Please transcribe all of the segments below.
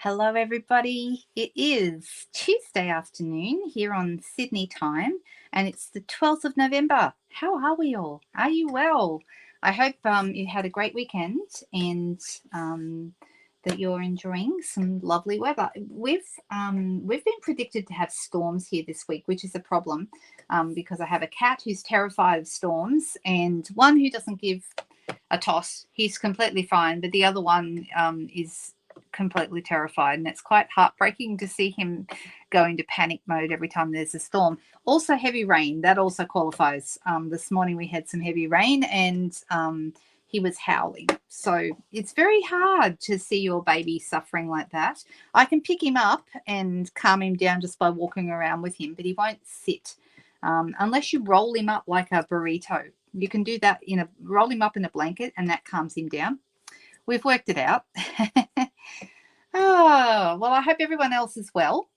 Hello, everybody. It is Tuesday afternoon here on Sydney time, and it's the 12th of November. How are we all? Are you well? I hope you had a great weekend and that you're enjoying some lovely weather. We've been predicted to have storms here this week, which is a problem because I have a cat who's terrified of storms and one who doesn't give a toss. He's completely fine, but the other one is completely terrified, and it's quite heartbreaking to see him go into panic mode every time there's a storm. Also heavy rain, that also qualifies. This morning we had some heavy rain and he was howling, so it's very hard to see your baby suffering like that. I can pick him up and calm him down just by walking around with him, but he won't sit unless you roll him up like a burrito. You can do that roll him up in a blanket and that calms him down. We've worked it out. Oh, well, I hope everyone else is well.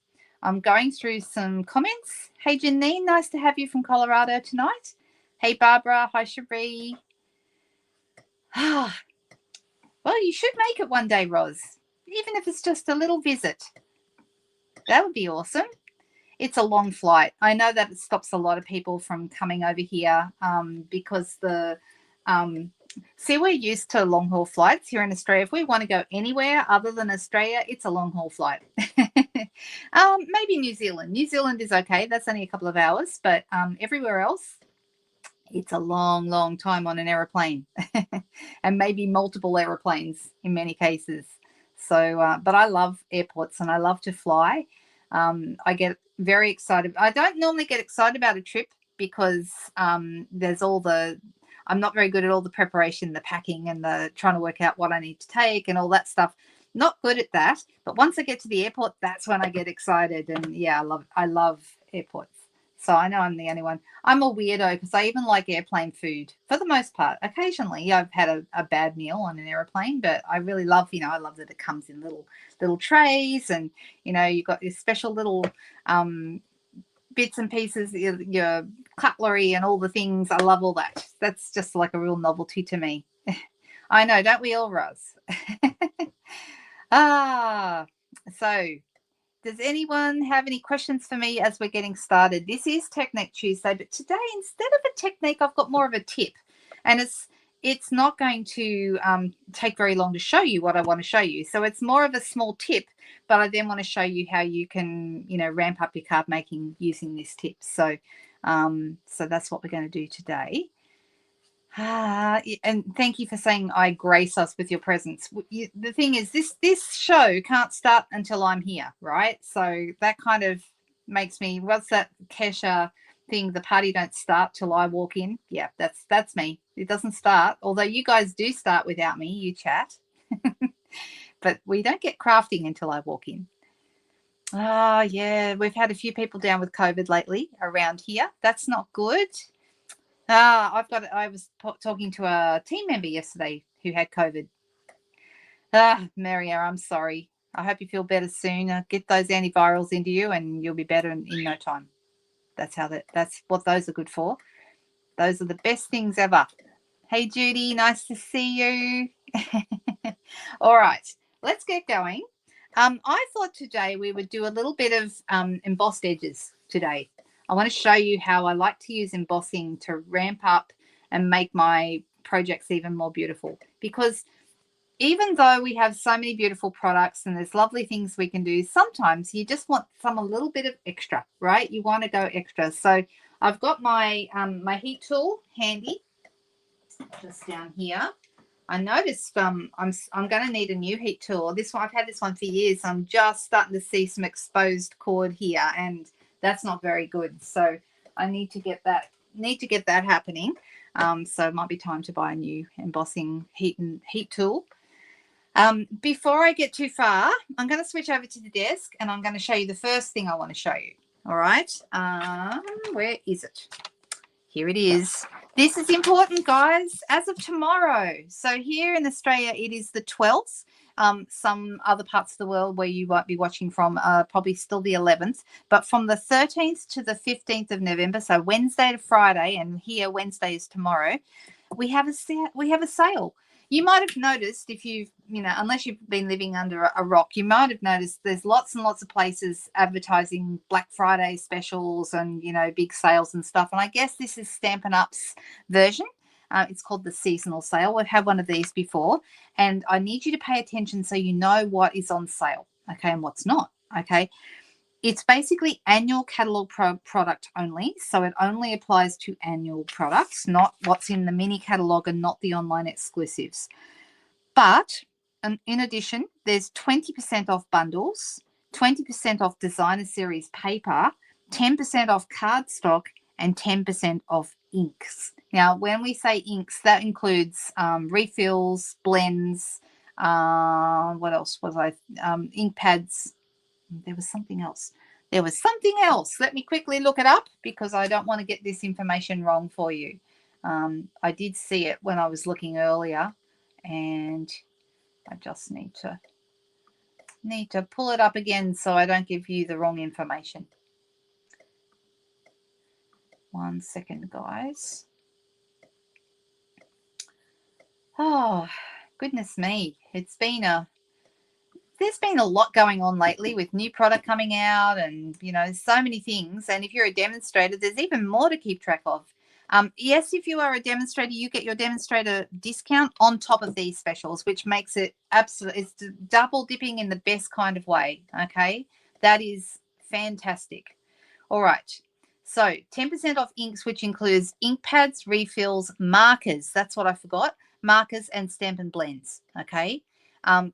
I'm going through some comments. Hey, Janine, nice to have you from Colorado tonight. Hey, Barbara. Hi, Cherie. Well, you should make it one day, Roz, even if it's just a little visit. That would be awesome. It's a long flight. I know that it stops a lot of people from coming over here because see, we're used to long haul flights here in Australia. If we want to go anywhere other than Australia, it's a long haul flight. Maybe New Zealand. New Zealand is okay. That's only a couple of hours, but everywhere else, it's a long, long time on an aeroplane and maybe multiple aeroplanes in many cases. So, but I love airports and I love to fly. I get very excited. I don't normally get excited about a trip because there's I'm not very good at all the preparation, the packing, and the trying to work out what I need to take and all that stuff. Not good at that. But once I get to the airport, that's when I get excited. And yeah, I love airports. So I know I'm the only one. I'm a weirdo because I even like airplane food for the most part. Occasionally, I've had a bad meal on an airplane, but I really love, I love that it comes in little trays, and you've got this special little bits and pieces, your cutlery and all the things. I love all that. That's just like a real novelty to me. I know, don't we all, Roz? So does anyone have any questions for me as we're getting started? This is Technique Tuesday, but today, instead of a technique, I've got more of a tip, and it's not going to take very long to show you what I want to show you. So it's more of a small tip, but I then want to show you how you can, ramp up your card making using this tip. So that's what we're going to do today. And thank you for saying I grace us with your presence. The thing is, this show can't start until I'm here, right? So that kind of makes me, what's that Kesha thing? The party don't start till I walk in. Yeah, that's me. It doesn't start, although you guys do start without me. You chat, but we don't get crafting until I walk in. Yeah, we've had a few people down with COVID lately around here. That's not good. I was talking to a team member yesterday who had COVID. Maria, I'm sorry. I hope you feel better soon. Get those antivirals into you and you'll be better in no time. That's what those are good for. Those are the best things ever. Hey, Judy, nice to see you. All right, let's get going. I thought today we would do a little bit of embossed edges today. I want to show you how I like to use embossing to ramp up and make my projects even more beautiful. Because even though we have so many beautiful products and there's lovely things we can do, sometimes you just want a little bit of extra, right? You want to go extra. So I've got my my heat tool handy, just down here. I noticed I'm going to need a new heat tool. This one, I've had this one for years. I'm just starting to see some exposed cord here, and that's not very good. So I need to get that happening. So it might be time to buy a new embossing heat tool. Before I get too far, I'm going to switch over to the desk and I'm going to show you the first thing I want to show you. All right. Where is it? Here it is. This is important, guys, as of tomorrow. So here in Australia, it is the 12th. Some other parts of the world where you might be watching from are probably still the 11th. But from the 13th to the 15th of November, so Wednesday to Friday, and here Wednesday is tomorrow, we have a sale. You might have noticed if you've, unless you've been living under a rock, you might have noticed there's lots and lots of places advertising Black Friday specials and, big sales and stuff. And I guess this is Stampin' Up's version. It's called the seasonal sale. We've had one of these before. And I need you to pay attention so you know what is on sale, okay, and what's not, okay? It's basically annual catalog product only, so it only applies to annual products, not what's in the mini catalog and not the online exclusives. But in addition, there's 20% off bundles, 20% off designer series paper, 10% off cardstock, and 10% off inks. Now, when we say inks, that includes refills, blends, what else was I? Ink pads. There was something else. Let me quickly look it up because I don't want to get this information wrong for you. I did see it when I was looking earlier, and I just need to pull it up again so I don't give you the wrong information. 1 second, guys. Oh, goodness me. There's been a lot going on lately with new product coming out and, so many things. And if you're a demonstrator, there's even more to keep track of. Yes, if you are a demonstrator, you get your demonstrator discount on top of these specials, which makes it it's double dipping in the best kind of way, okay? That is fantastic. All right. So 10% off inks, which includes ink pads, refills, markers. That's what I forgot. Markers and Stampin' Blends, okay?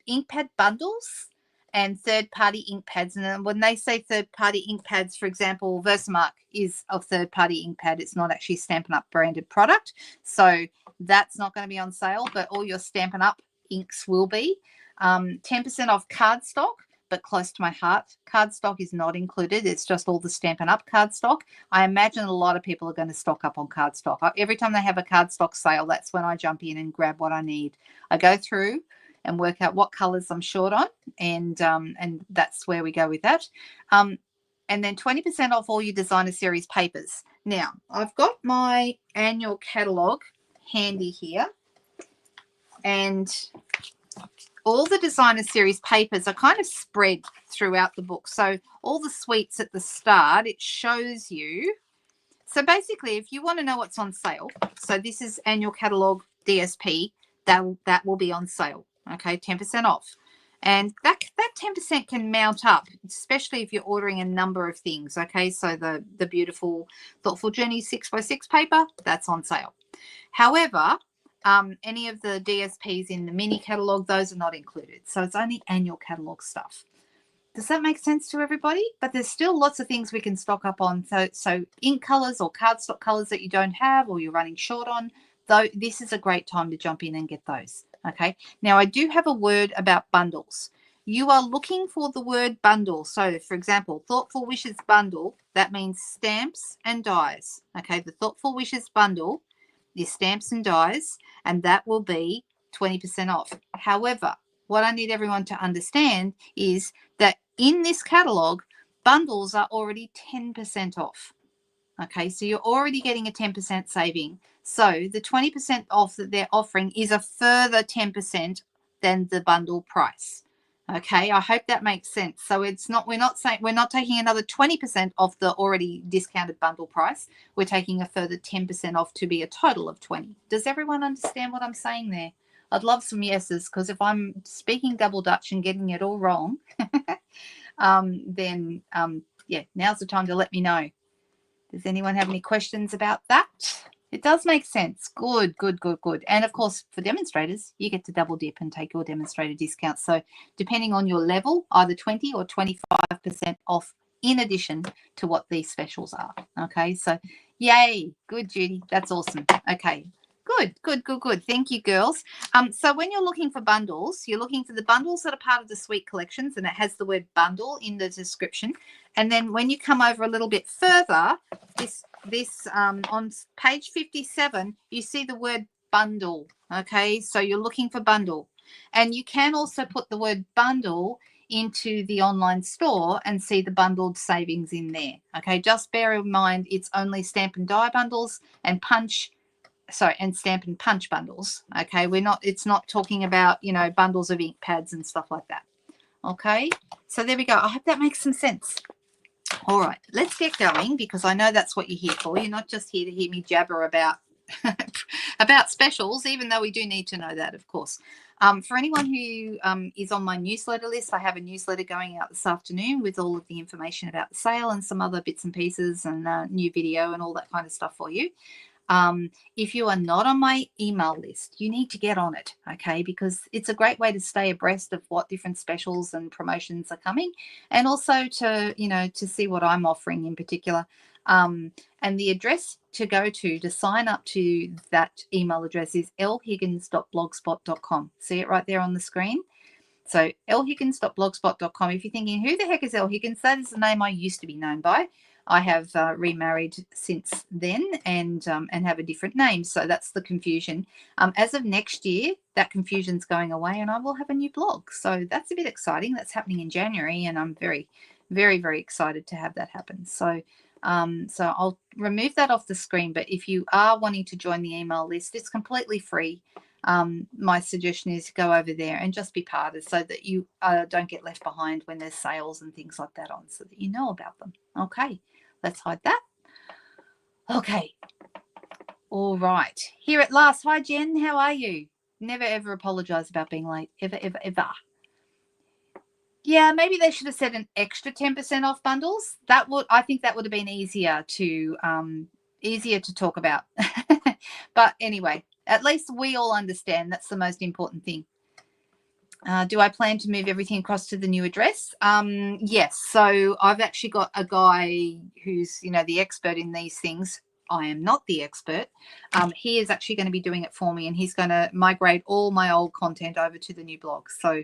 Ink pad bundles and third-party ink pads. And when they say third-party ink pads, for example, Versamark is a third-party ink pad. It's not actually Stampin' Up branded product. So that's not going to be on sale, but all your Stampin' Up inks will be. 10% off cardstock, but close to my heart. Cardstock is not included. It's just all the Stampin' Up cardstock. I imagine a lot of people are going to stock up on cardstock. Every time they have a cardstock sale, that's when I jump in and grab what I need. I go through and work out what colors I'm short on, and that's where we go with that. And then 20% off all your designer series papers. Now, I've got my annual catalog handy here, and all the designer series papers are kind of spread throughout the book. So all the suites at the start, it shows you. So basically, if you want to know what's on sale, so this is annual catalog DSP, that will be on sale. Okay, 10% off. And that 10% can mount up, especially if you're ordering a number of things. Okay, so the beautiful Thoughtful Journey 6x6 paper, that's on sale. However, any of the DSPs in the mini catalog, those are not included. So it's only annual catalog stuff. Does that make sense to everybody? But there's still lots of things we can stock up on. So ink colors or cardstock colors that you don't have or you're running short on, though, this is a great time to jump in and get those. Okay. Now, I do have a word about bundles. You are looking for the word bundle. So, for example, Thoughtful Wishes bundle, that means stamps and dies. Okay. The Thoughtful Wishes bundle is stamps and dies, and that will be 20% off. However, what I need everyone to understand is that in this catalog, bundles are already 10% off. Okay, so you're already getting a 10% saving. So the 20% off that they're offering is a further 10% than the bundle price. Okay, I hope that makes sense. So we're not taking another 20% off the already discounted bundle price. We're taking a further 10% off to be a total of 20. Does everyone understand what I'm saying there? I'd love some yeses, because if I'm speaking double Dutch and getting it all wrong, then now's the time to let me know. Does anyone have any questions about that? It does make sense. Good, good, good, good. And of course, for demonstrators, you get to double dip and take your demonstrator discount. So depending on your level, either 20 or 25% off in addition to what these specials are. Okay, so yay. Good, Judy. That's awesome. Okay. Good, good, good, good. Thank you, girls. So when you're looking for bundles, you're looking for the bundles that are part of the suite collections, and it has the word bundle in the description. And then when you come over a little bit further, this on page 57, you see the word bundle. Okay, so you're looking for bundle. And you can also put the word bundle into the online store and see the bundled savings in there. Okay, just bear in mind it's only stamp and die bundles and punch sorry, and Stampin' Punch bundles. Okay, it's not talking about, you know, bundles of ink pads and stuff like that. Okay, so there we go. I hope that makes some sense. All right, let's get going, because I know that's what you're here for. You're not just here to hear me jabber about about specials, even though we do need to know that, of course. For anyone who is on my newsletter list, I have a newsletter going out this afternoon with all of the information about the sale and some other bits and pieces and new video and all that kind of stuff for you. If you are not on my email list, you need to get on it, okay, because it's a great way to stay abreast of what different specials and promotions are coming, and also to, you know, to see what I'm offering in particular. And the address to go to sign up to that email address is lhiggins.blogspot.com. See it right there on the screen? So lhiggins.blogspot.com. If you're thinking, who the heck is L Higgins? That is the name I used to be known by. I have remarried since then and have a different name. So that's the confusion. As of next year, that confusion's going away and I will have a new blog. So that's a bit exciting. That's happening in January and I'm very, very, very excited to have that happen. So I'll remove that off the screen. But if you are wanting to join the email list, it's completely free. My suggestion is go over there and just be part of it so that you don't get left behind when there's sales and things like that on, so that you know about them. Okay, let's hide that. Okay, all right, here at last. Hi Jen, how are you? Never ever apologize about being late, ever, ever, ever. Yeah, maybe they should have said an extra 10% off bundles. I think that would have been easier to talk about. But anyway, at least we all understand that's the most important thing. Do I plan to move everything across to the new address? Yes. So I've actually got a guy who's, you know, the expert in these things. I am not the expert. He is actually going to be doing it for me, and he's going to migrate all my old content over to the new blog. So,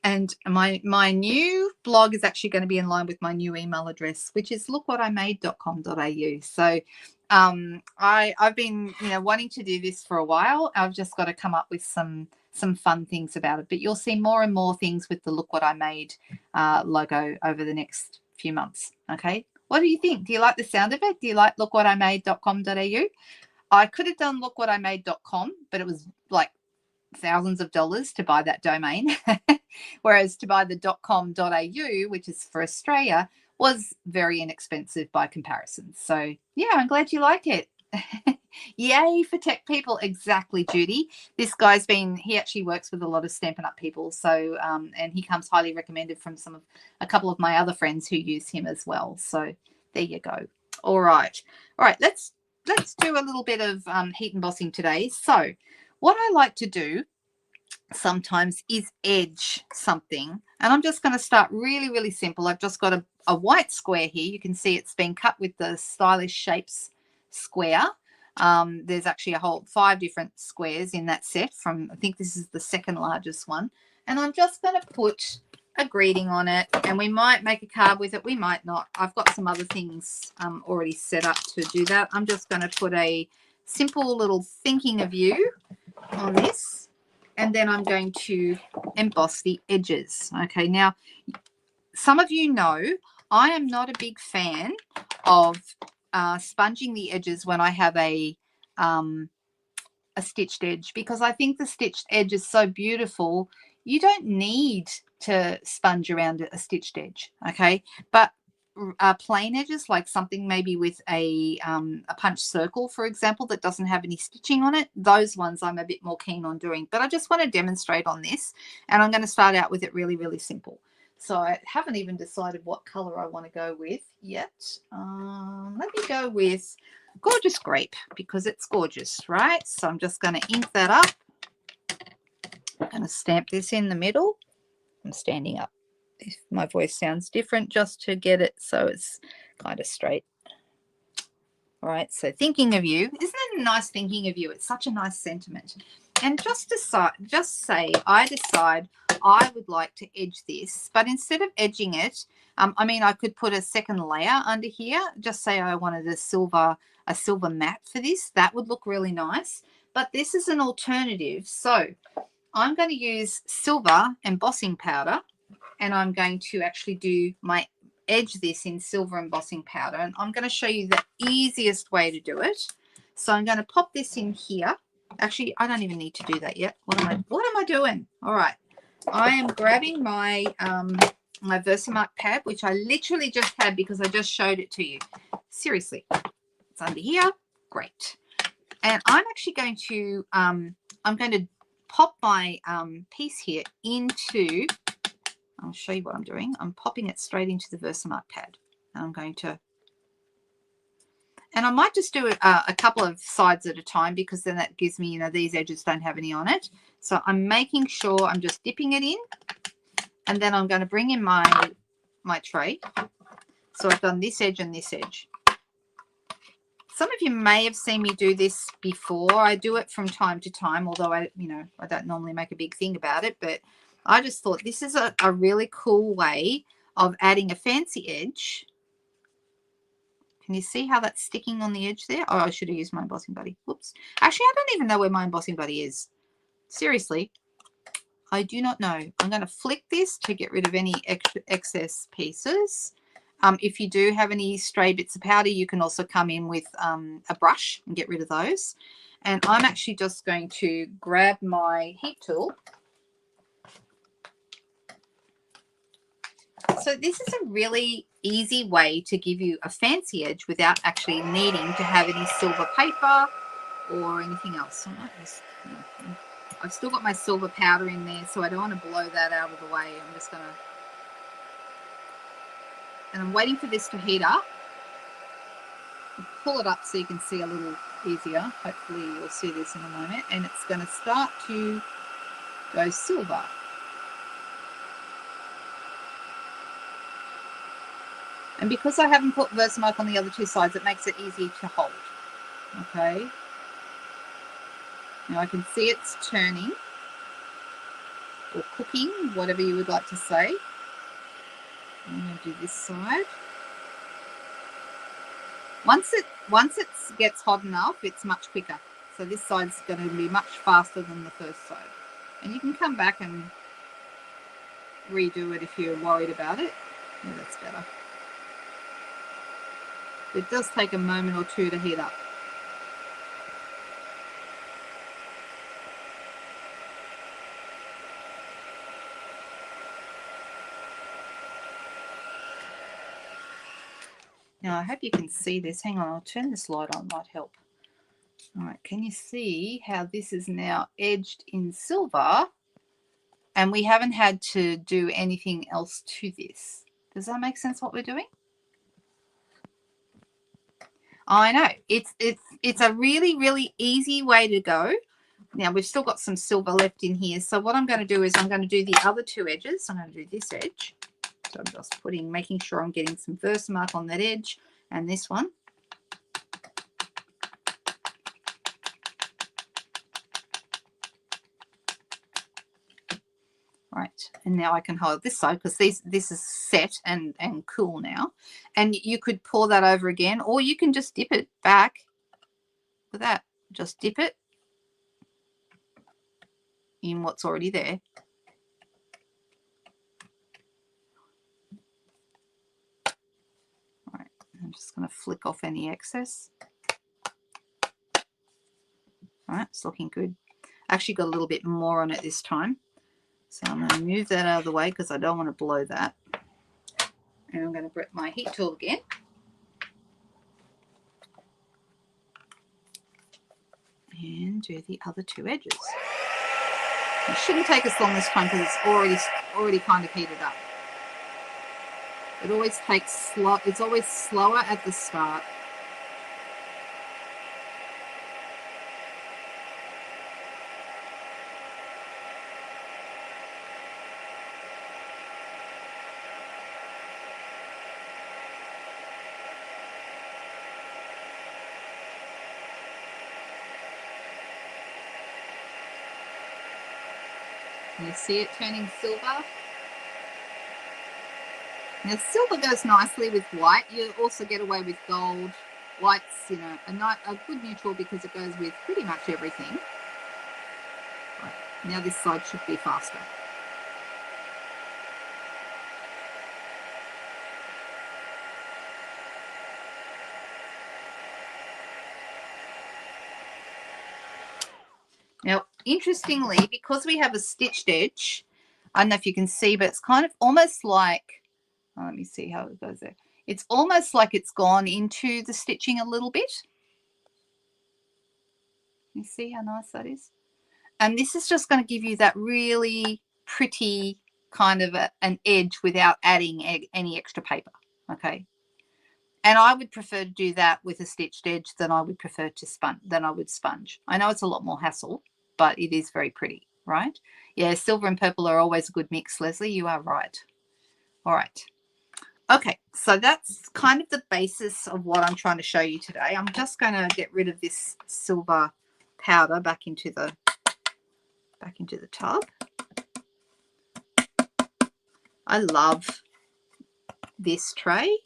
and my new blog is actually going to be in line with my new email address, which is lookwhatimade.com.au. So I've been, you know, wanting to do this for a while. I've just got to come up with some fun things about it. But you'll see more and more things with the Look What I Made logo over the next few months. Okay, what do you think? Do you like the sound of it? Do you like lookwhatimade.com.au? I could have done lookwhatimade.com, but it was like thousands of dollars to buy that domain. Whereas to buy the .com.au, which is for Australia, was very inexpensive by comparison. So yeah, I'm glad you like it. Yay for tech people. Exactly, Judy. This guy's he actually works with a lot of Stampin' Up people. So and he comes highly recommended from a couple of my other friends who use him as well. So there you go. All right. Let's do a little bit of heat embossing today. So what I like to do sometimes is edge something, and I'm just going to start really, really simple. I've just got a white square here. You can see it's been cut with the Stylish Shapes square. There's actually a whole 5 different squares in that set. I think this is the second largest one, and I'm just going to put a greeting on it, and we might make a card with it, we might not. I've got some other things already set up to do that. I'm just going to put a simple little thinking of you on this, and then I'm going to emboss the edges. Okay, now some of you know I am not a big fan of sponging the edges when I have a stitched edge, because I think the stitched edge is so beautiful. You don't need to sponge around a stitched edge, okay? But plain edges, like something maybe with a punch circle, for example, that doesn't have any stitching on it, those ones I'm a bit more keen on doing. But I just want to demonstrate on this, and I'm going to start out with it really, really simple. So I haven't even decided what color I want to go with yet. Let me go with Gorgeous Grape, because it's gorgeous, right? So I'm just going to ink that up. I'm going to stamp this in the middle. I'm standing up. If my voice sounds different, just to get it so it's kind of straight. All right, so thinking of you. Isn't it a nice thinking of you? It's such a nice sentiment. And just say I decide I would like to edge this, but instead of edging it, I mean, I could put a second layer under here. Just say I wanted a silver matte for this. That would look really nice. But this is an alternative. So I'm going to use silver embossing powder, and I'm going to actually edge this in silver embossing powder, and I'm going to show you the easiest way to do it. So I'm going to pop this in here. Actually, I don't even need to do that yet. What am I doing? All right. I am grabbing my my Versamark pad, which I literally just had because I just showed it to you. Seriously. It's under here. Great. And I'm actually going to pop my piece here into, I'll show you what I'm doing. I'm popping it straight into the Versamark pad. And I'm going to, and I might just do a couple of sides at a time because then that gives me, you know, these edges don't have any on it. So I'm making sure I'm just dipping it in. And then I'm going to bring in my tray. So I've done this edge and this edge. Some of you may have seen me do this before. I do it from time to time, although I don't normally make a big thing about it. But I just thought this is a really cool way of adding a fancy edge. Can you see how that's sticking on the edge there? Oh, I should have used my embossing buddy. Whoops. Actually, I don't even know where my embossing buddy is. Seriously, I do not know. I'm going to flick this to get rid of any excess pieces. If you do have any stray bits of powder, you can also come in with a brush and get rid of those. And I'm actually just going to grab my heat tool. So this is a really easy way to give you a fancy edge without actually needing to have any silver paper or anything else. I've still got my silver powder in there, so I don't want to blow that out of the way. I'm just going to, and I'm waiting for this to heat up. I'll pull it up so you can see a little easier. Hopefully you'll see this in a moment. And it's going to start to go silver. And because I haven't put Versamark on the other two sides, it makes it easy to hold. Okay. Now I can see it's turning or cooking, whatever you would like to say. I'm going to do this side. Once it gets hot enough, it's much quicker. So this side's going to be much faster than the first side. And you can come back and redo it if you're worried about it. Yeah, that's better. It does take a moment or two to heat up. Now I hope you can see this. Hang on, I'll turn this light on, might help. All right, can you see how this is now edged in silver? And we haven't had to do anything else to this. Does that make sense what we're doing? I know. It's a really, really easy way to go. Now we've still got some silver left in here. So what I'm going to do is I'm going to do the other two edges. I'm going to do this edge. So I'm just making sure I'm getting some Versamark on that edge and this one. Right, and now I can hold this side because this is set and cool now. And you could pour that over again, or you can just dip it back with that. Just dip it in what's already there. All right, I'm just going to flick off any excess. All right, it's looking good. I actually got a little bit more on it this time. So I'm going to move that out of the way because I don't want to blow that. And I'm going to grab my heat tool again. And do the other two edges. It shouldn't take us long this time because it's already kind of heated up. It always takes slow. It's always slower at the start. You see it turning silver? Now silver goes nicely with white. You also get away with gold. White's, you know, a good neutral because it goes with pretty much everything. Right. Now this side should be faster. interestingly, because we have a stitched edge, I don't know if you can see, but it's kind of almost like, oh, let me see how it goes there. It's almost like it's gone into the stitching a little bit. You see how nice that is? And this is just going to give you that really pretty kind of an edge without adding any extra paper, okay? And I would prefer to do that with a stitched edge than I would prefer to sponge. I know it's a lot more hassle, but it is very pretty, right? Yeah, silver and purple are always a good mix, Leslie. You are right. All right. Okay, so that's kind of the basis of what I'm trying to show you today. I'm just going to get rid of this silver powder back into the tub. I love this tray.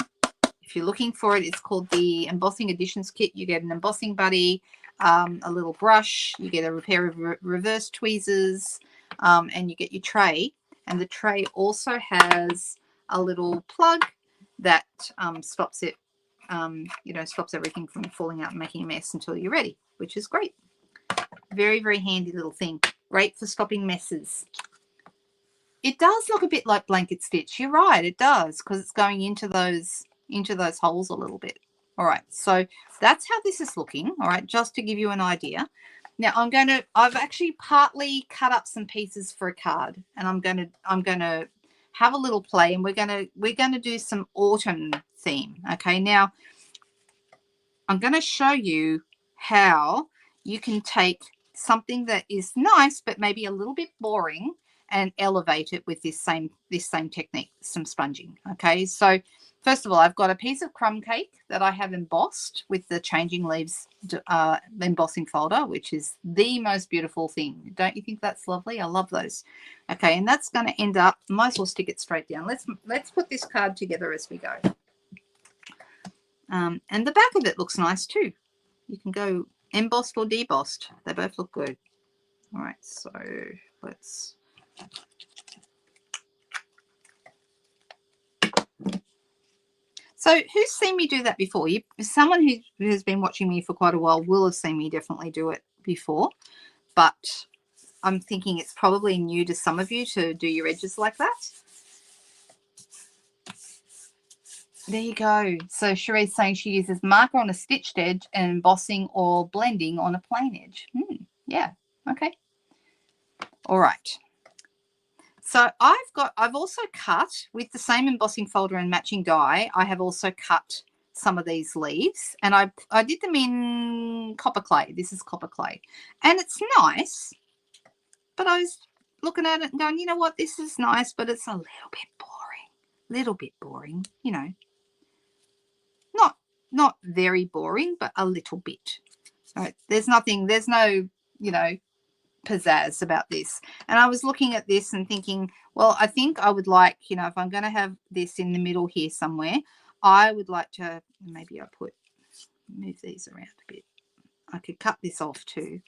If you're looking for it, it's called the Embossing Additions Kit. You get an embossing buddy, a little brush, you get a pair of reverse tweezers, and you get your tray. And the tray also has a little plug that stops it, stops everything from falling out and making a mess until you're ready, which is great. Very, very handy little thing. Great for stopping messes. It does look a bit like blanket stitch. You're right, it does, because it's going into those holes a little bit. All right, so that's how this is looking. All right, just to give you an idea. Now I've actually partly cut up some pieces for a card, and I'm gonna have a little play, and we're gonna do some autumn theme. Okay, now I'm gonna show you how you can take something that is nice but maybe a little bit boring and elevate it with this same technique, some sponging. Okay, so first of all, I've got a piece of crumb cake that I have embossed with the Changing Leaves embossing folder, which is the most beautiful thing. Don't you think that's lovely? I love those. Okay, and that's going to end up, might as well stick it straight down. Let's put this card together as we go. And the back of it looks nice too. You can go embossed or debossed. They both look good. All right, so let's... So who's seen me do that before? Someone who has been watching me for quite a while will have seen me definitely do it before, but I'm thinking it's probably new to some of you to do your edges like that. There you go. So Cherie's saying she uses marker on a stitched edge and embossing or blending on a plain edge. Yeah, okay. All right. So I've also cut with the same embossing folder and matching die. I have also cut some of these leaves, and I did them in copper clay. This is copper clay, and it's nice, but I was looking at it and going, you know what, this is nice, but it's a little bit boring, you know, not very boring, but a little bit. All right, there's no, you know, pizzazz about this. And I was looking at this and thinking, well, I think I would like, you know, if I'm going to have this in the middle here somewhere, I would like to, maybe move these around a bit. I could cut this off too.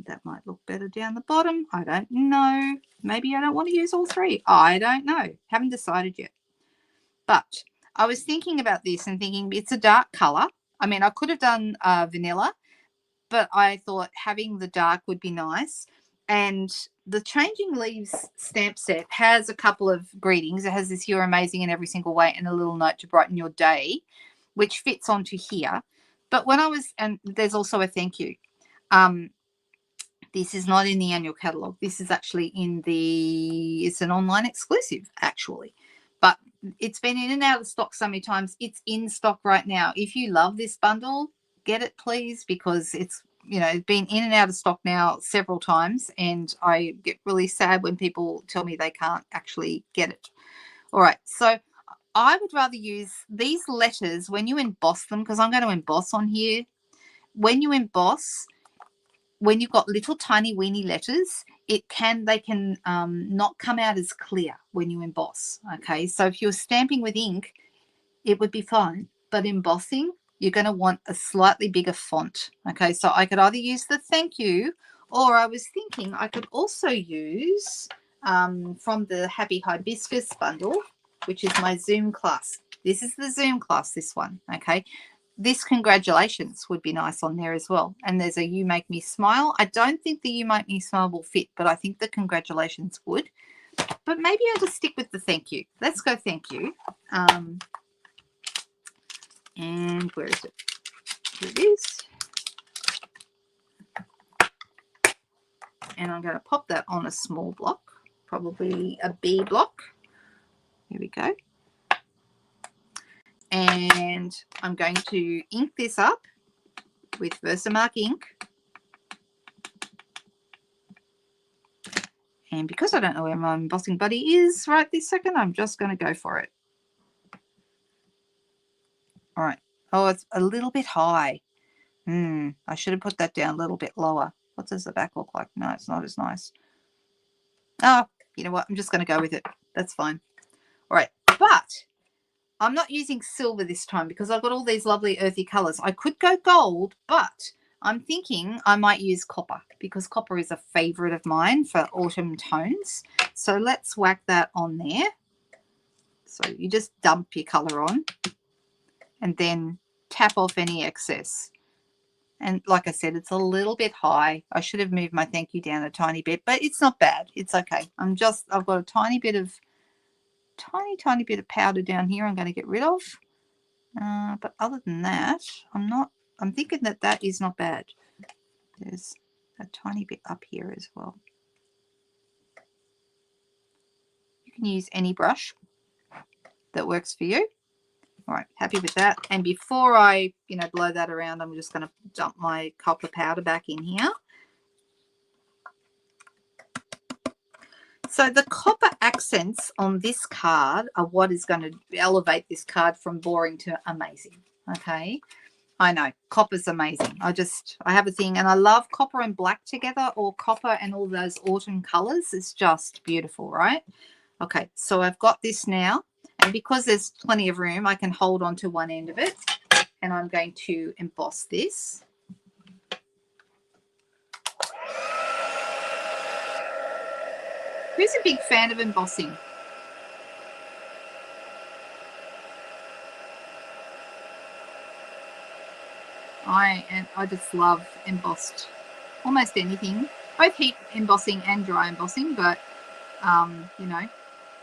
That might look better down the bottom. I don't know. Maybe I don't want to use all three. I don't know. Haven't decided yet. But I was thinking about this and thinking it's a dark color. I mean, I could have done vanilla, but I thought having the dark would be nice. And the Changing Leaves stamp set has a couple of greetings. It has this "You're amazing in every single way" and a little note to brighten your day, which fits onto here. But when and there's also a thank you. This is not in the annual catalogue. This is actually it's an online exclusive, actually. But it's been in and out of stock so many times. It's in stock right now. If you love this bundle, get it, please, because it's, you know, been in and out of stock now several times, and I get really sad when people tell me they can't actually get it. All right, so I would rather use these letters when you emboss them, because I'm going to emboss on here. When you emboss, when you've got little tiny weeny letters, they can not come out as clear when you emboss. Okay, so if you're stamping with ink, it would be fine, but embossing, you're going to want a slightly bigger font. Okay, so I could either use the thank you, or I was thinking I could also use from the Happy Hibiscus bundle, which is my Zoom class. This is the Zoom class, this one. Okay, this congratulations would be nice on there as well. And there's a you make me smile. I don't think the you make me smile will fit, but I think the congratulations would. But maybe I'll just stick with the thank you. Let's go thank you. And where is it? Here it is. And I'm going to pop that on a small block, probably a B block. Here we go. And I'm going to ink this up with Versamark ink. And because I don't know where my embossing buddy is right this second, I'm just going to go for it. All right. Oh, it's a little bit high. I should have put that down a little bit lower. What does the back look like? No, it's not as nice. Oh, you know what? I'm just going to go with it. That's fine. All right. But I'm not using silver this time because I've got all these lovely earthy colors. I could go gold, but I'm thinking I might use copper because copper is a favorite of mine for autumn tones. So let's whack that on there. So you just dump your color on and then tap off any excess. And like I said, it's a little bit high. I should have moved my thank you down a tiny bit, but it's not bad. It's okay. I've got a tiny bit of powder down here I'm going to get rid of. But other than that, I'm thinking that is not bad. There's a tiny bit up here as well. You can use any brush that works for you. All right, happy with that. And before I, blow that around, I'm just going to dump my copper powder back in here. So the copper accents on this card are what is going to elevate this card from boring to amazing. Okay, I know copper's amazing. I have a thing, and I love copper and black together, or copper and all those autumn colors. It's just beautiful, right? Okay, so I've got this now. And because there's plenty of room, I can hold on to one end of it. And I'm going to emboss this. Who's a big fan of embossing? I just love embossed almost anything. Both heat embossing and dry embossing, but,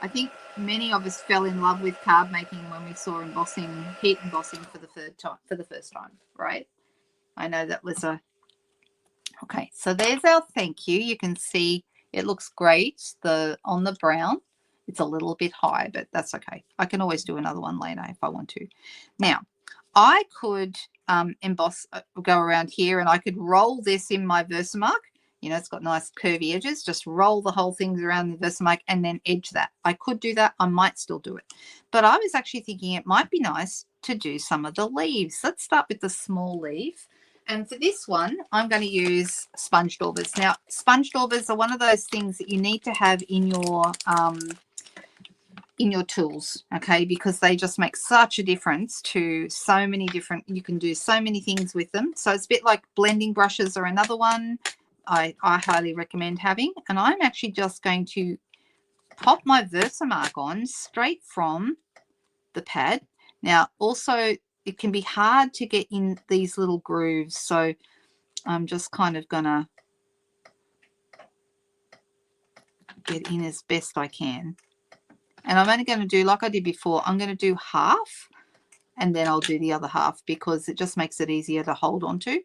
I think many of us fell in love with card making when we saw heat embossing for the first time, right? I know that was okay. So there's our thank you. You can see it looks great. On the brown, it's a little bit high, but that's okay. I can always do another one later if I want to. Now, I could emboss, go around here, and I could roll this in my Versamark. It's got nice curvy edges. Just roll the whole thing around the Versamark and then edge that. I could do that. I might still do it. But I was actually thinking it might be nice to do some of the leaves. Let's start with the small leaf. And for this one, I'm going to use sponge daubers. Now, sponge daubers are one of those things that you need to have in your tools, okay, because they just make such a difference to so many different, you can do so many things with them. So it's a bit like blending brushes are another one I highly recommend having. And I'm actually just going to pop my Versamark on straight from the pad. Now, also, it can be hard to get in these little grooves, so I'm just kind of going to get in as best I can. And I'm only going to do, like I did before, I'm going to do half, and then I'll do the other half because it just makes it easier to hold on to.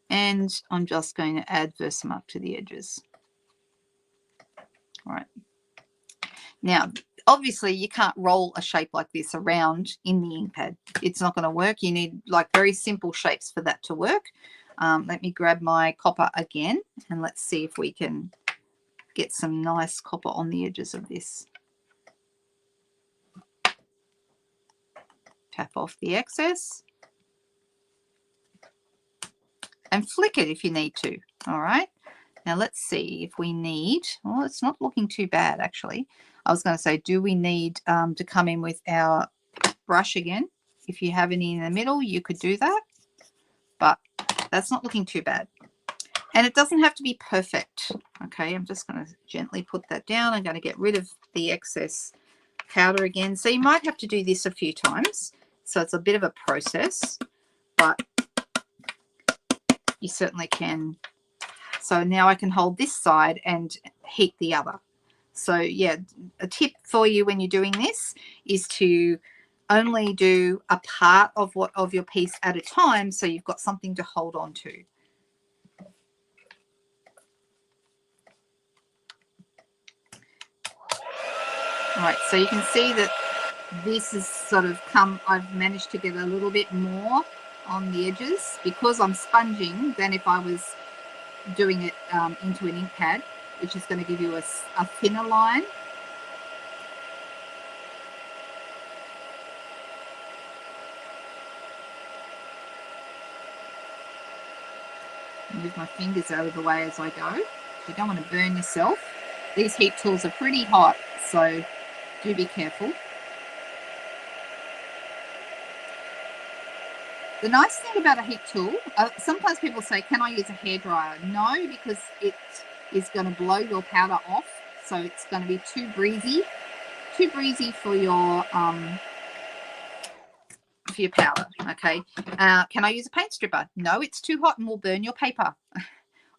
And I'm just going to add Versamark to the edges. All right. Now, obviously, you can't roll a shape like this around in the ink pad. It's not going to work. You need like very simple shapes for that to work. Let me grab my copper again, and let's see if we can get some nice copper on the edges of this. Tap off the excess. And flick it if you need to. All right. Now let's see if we need, well, it's not looking too bad actually. I was going to say, do we need to come in with our brush again? If you have any in the middle, you could do that, but that's not looking too bad. And it doesn't have to be perfect. Okay, I'm just going to gently put that down. I'm going to get rid of the excess powder again. So you might have to do this a few times. So it's a bit of a process, but you certainly can. So now I can hold this side and heat the other. So yeah, a tip for you when you're doing this is to only do a part of your piece at a time, so you've got something to hold on to. All right, so you can see that this is sort of I've managed to get a little bit more on the edges because I'm sponging than if I was doing it into an ink pad, which is going to give you a thinner line. Move my fingers out of the way as I go. You don't want to burn yourself. These heat tools are pretty hot, so do be careful. The nice thing about a heat tool, sometimes people say, can I use a hairdryer? No, because it is going to blow your powder off, so it's going to be too breezy for your powder. Okay. Can I use a paint stripper? No, it's too hot and will burn your paper.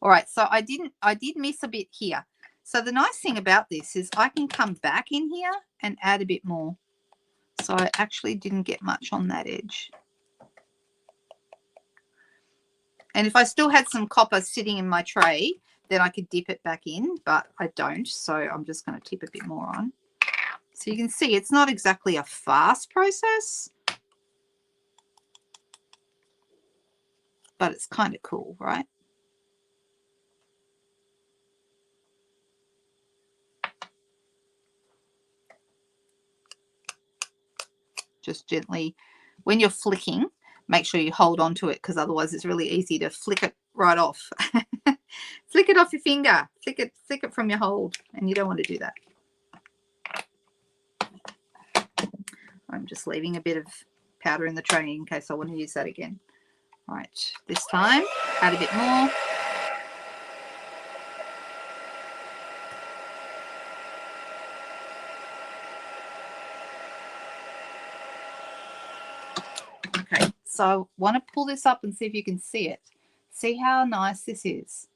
All right, so I did miss a bit here. So the nice thing about this is I can come back in here and add a bit more. So I actually didn't get much on that edge. And if I still had some copper sitting in my tray, then I could dip it back in, but I don't. So I'm just going to tip a bit more on. So you can see it's not exactly a fast process, but it's kind of cool, right? Just gently, when you're flicking, make sure you hold on to it, because otherwise it's really easy to flick it right off. Flick it off your finger, flick it from your hold, and you don't want to do that. I'm just leaving a bit of powder in the tray in case I want to use that again. All right, this time add a bit more. Okay, so I want to pull this up and see if you can see it. See how nice this is.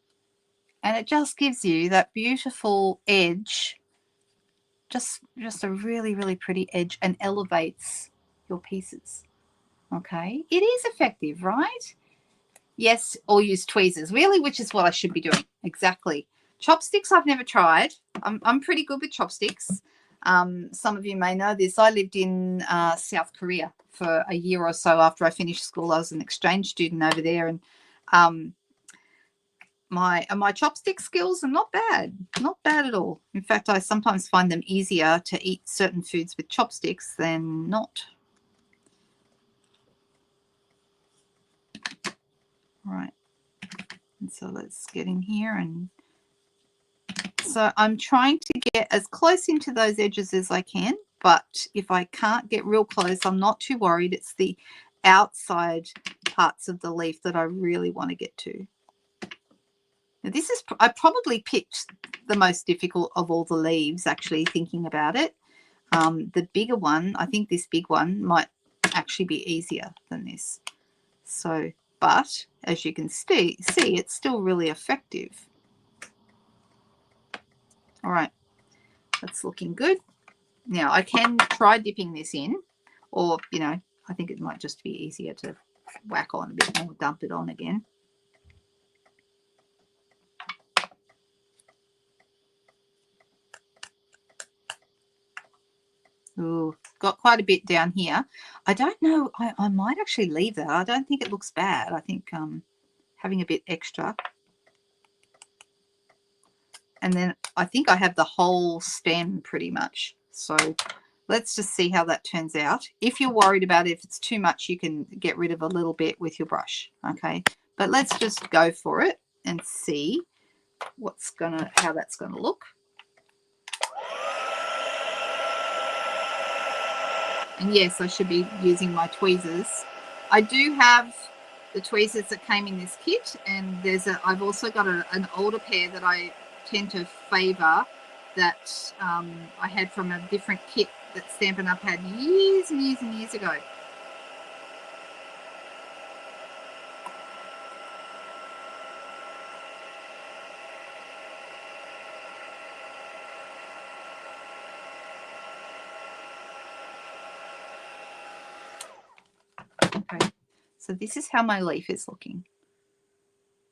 And it just gives you that beautiful edge, just a really, really pretty edge, and elevates your pieces. Okay, it is effective, right? Yes, or use tweezers, really, which is what I should be doing. Exactly. Chopsticks I've never tried. I'm pretty good with chopsticks. Some of you may know this. I lived in South Korea for a year or so after I finished school. I was an exchange student over there, and my chopstick skills are not bad at all. In fact, I sometimes find them easier to eat certain foods with chopsticks than not. All right, and so let's get in here, and so I'm trying to get as close into those edges as I can, but if I can't get real close, I'm not too worried. It's the outside parts of the leaf that I really want to get to. Now this is, I probably picked the most difficult of all the leaves, actually, thinking about it. The bigger one, I think this big one might actually be easier than this. So, but as you can see, it's still really effective. All right, that's looking good. Now I can try dipping this in, or, you know, I think it might just be easier to whack on a bit more, dump it on again. Ooh, got quite a bit down here. I don't know, I might actually leave that. I don't think it looks bad. I think having a bit extra. And then I think I have the whole stem pretty much. So let's just see how that turns out. If you're worried about it, if it's too much, you can get rid of a little bit with your brush. Okay, but let's just go for it and see how that's gonna look. And yes, I should be using my tweezers. I do have the tweezers that came in this kit, and I've also got an older pair that I tend to favour that I had from a different kit that Stampin' Up had years and years and years ago. Okay, so this is how my leaf is looking.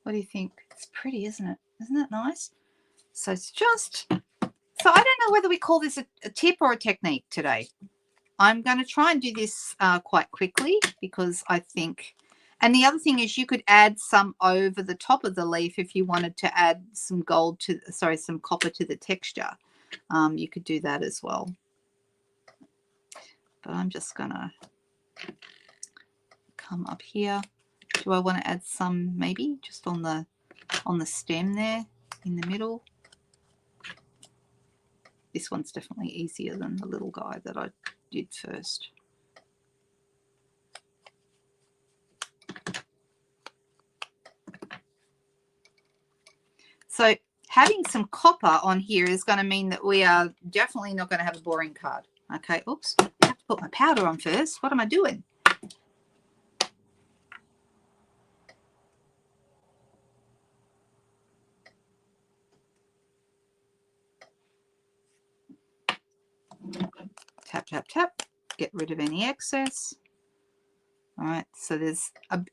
What do you think? It's pretty, isn't it? Isn't it nice? So it's just, so I don't know whether we call this a tip or a technique today. I'm going to try and do this quite quickly because I think, and the other thing is you could add some over the top of the leaf if you wanted to add some some copper to the texture. You could do that as well. But I'm just going to come up here. Do I want to add some maybe just on the stem there in the middle? This one's definitely easier than the little guy that I did first. So having some copper on here is going to mean that we are definitely not going to have a boring card. Okay, oops, I have to put my powder on first. What am I doing? Tap, tap, tap. Get rid of any excess. All right, so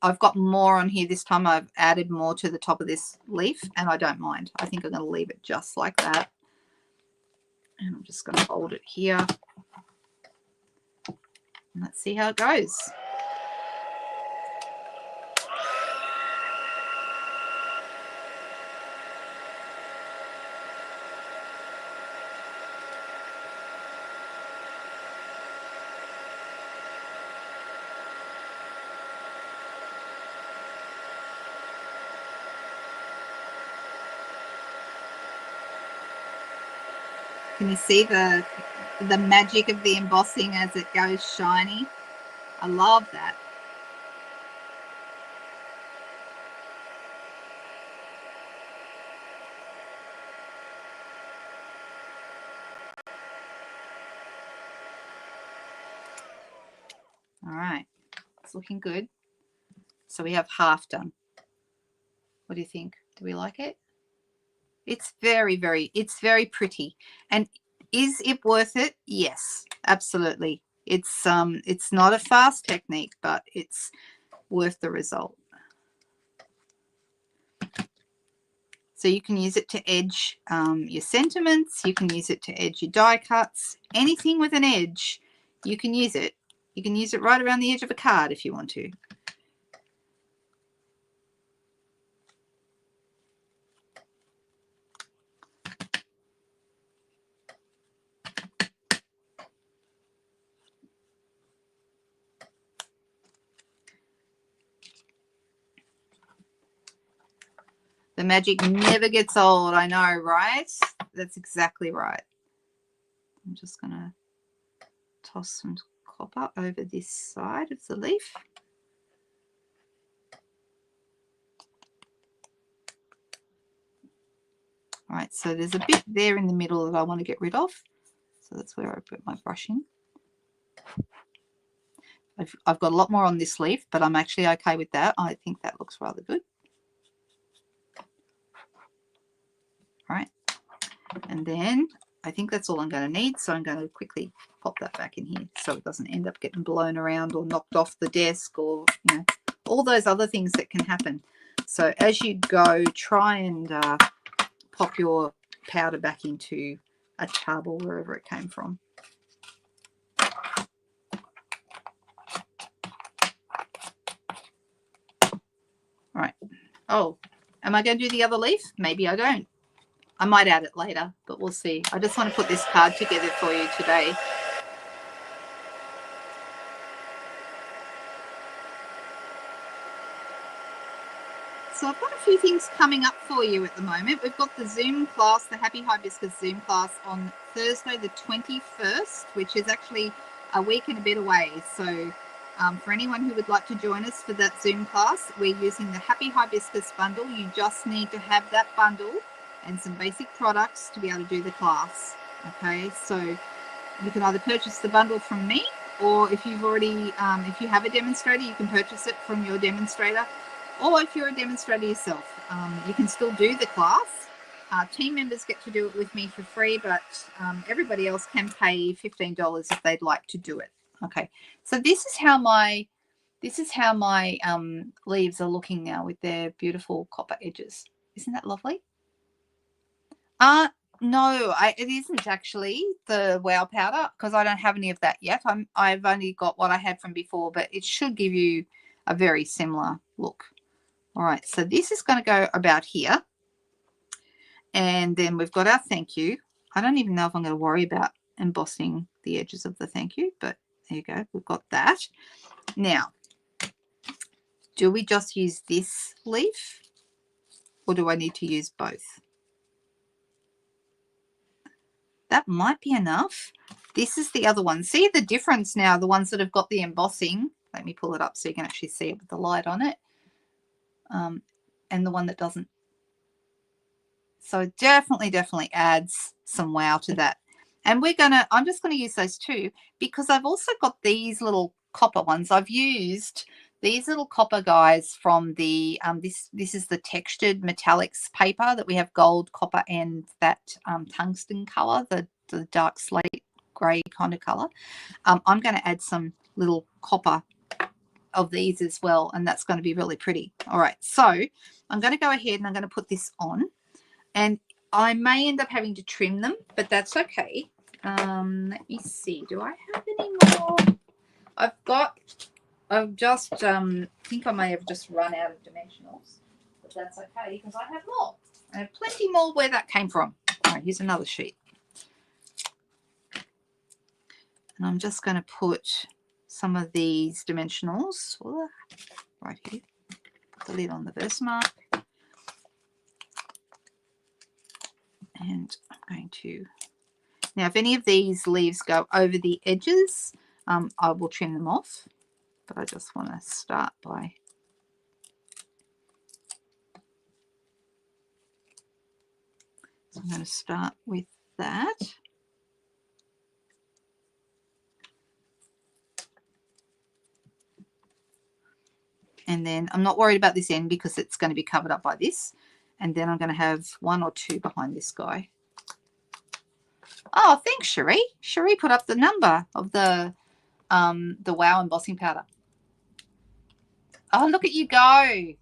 I've got more on here this time. I've added more to the top of this leaf, and I don't mind. I think I'm going to leave it just like that. And I'm just going to hold it here. And let's see how it goes. Can you see the magic of the embossing as it goes shiny? I love that. All right, it's looking good. So we have half done. What do you think? Do we like it? It's very, it's very pretty. And is it worth it? Yes, absolutely. It's not a fast technique, but it's worth the result. So you can use it to edge your sentiments. You can use it to edge your die cuts. Anything with an edge, you can use it. You can use it right around the edge of a card if you want to. The magic never gets old. I know, right? That's exactly right. I'm just going to toss some copper over this side of the leaf. All right, so there's a bit there in the middle that I want to get rid of. So that's where I put my brushing. I've got a lot more on this leaf, but I'm actually okay with that. I think that looks rather good. All right, and then I think that's all I'm going to need. So I'm going to quickly pop that back in here so it doesn't end up getting blown around or knocked off the desk or, you know, all those other things that can happen. So as you go, try and pop your powder back into a tub or wherever it came from. All right. Oh, am I going to do the other leaf? Maybe I don't. I might add it later, but we'll see. I just want to put this card together for you today. So I've got a few things coming up for you at the moment. We've got the Zoom class, the Happy Hibiscus Zoom class on Thursday the 21st, which is actually a week and a bit away. So For anyone who would like to join us for that Zoom class, we're using the Happy Hibiscus bundle. You just need to have that bundle and some basic products to be able to do the class. Okay, so you can either purchase the bundle from me, or if you've already, if you have a demonstrator, you can purchase it from your demonstrator. Or if you're a demonstrator yourself, you can still do the class. Team members get to do it with me for free, but everybody else can pay $15 if they'd like to do it. Okay, so this is how my leaves are looking now with their beautiful copper edges. Isn't that lovely? No, it isn't actually the wow powder, because I don't have any of that yet. I've only got what I had from before, but it should give you a very similar look. All right, so this is going to go about here. And then we've got our thank you. I don't even know if I'm going to worry about embossing the edges of the thank you, but there you go. We've got that. Now, do we just use this leaf, or do I need to use both? That might be enough. This is the other one. See the difference now, the ones that have got the embossing. Let me pull it up so you can actually see it with the light on it. And the one that doesn't. So it definitely adds some wow to that. And I'm just going to use those two, because I've also got these little copper ones. I've used these little copper guys from the, this is the textured metallics paper that we have, gold, copper, and that tungsten color, the dark slate gray kind of color. I'm going to add some little copper of these as well, and that's going to be really pretty. All right, so I'm going to go ahead and I'm going to put this on, and I may end up having to trim them, but that's okay. Let me see. Do I have any more? I've just think I may have just run out of dimensionals, but that's okay because I have more. I have plenty more where that came from. All right, here's another sheet. And I'm just going to put some of these dimensionals right here. Put the lid on the Versamark. And I'm going to, now if any of these leaves go over the edges, I will trim them off. But I just want to start by so I'm going to start with that. And then I'm not worried about this end because it's going to be covered up by this. And then I'm going to have one or two behind this guy. Oh, thanks, Cherie. Cherie put up the number of the wow embossing powder. Oh, look at you go.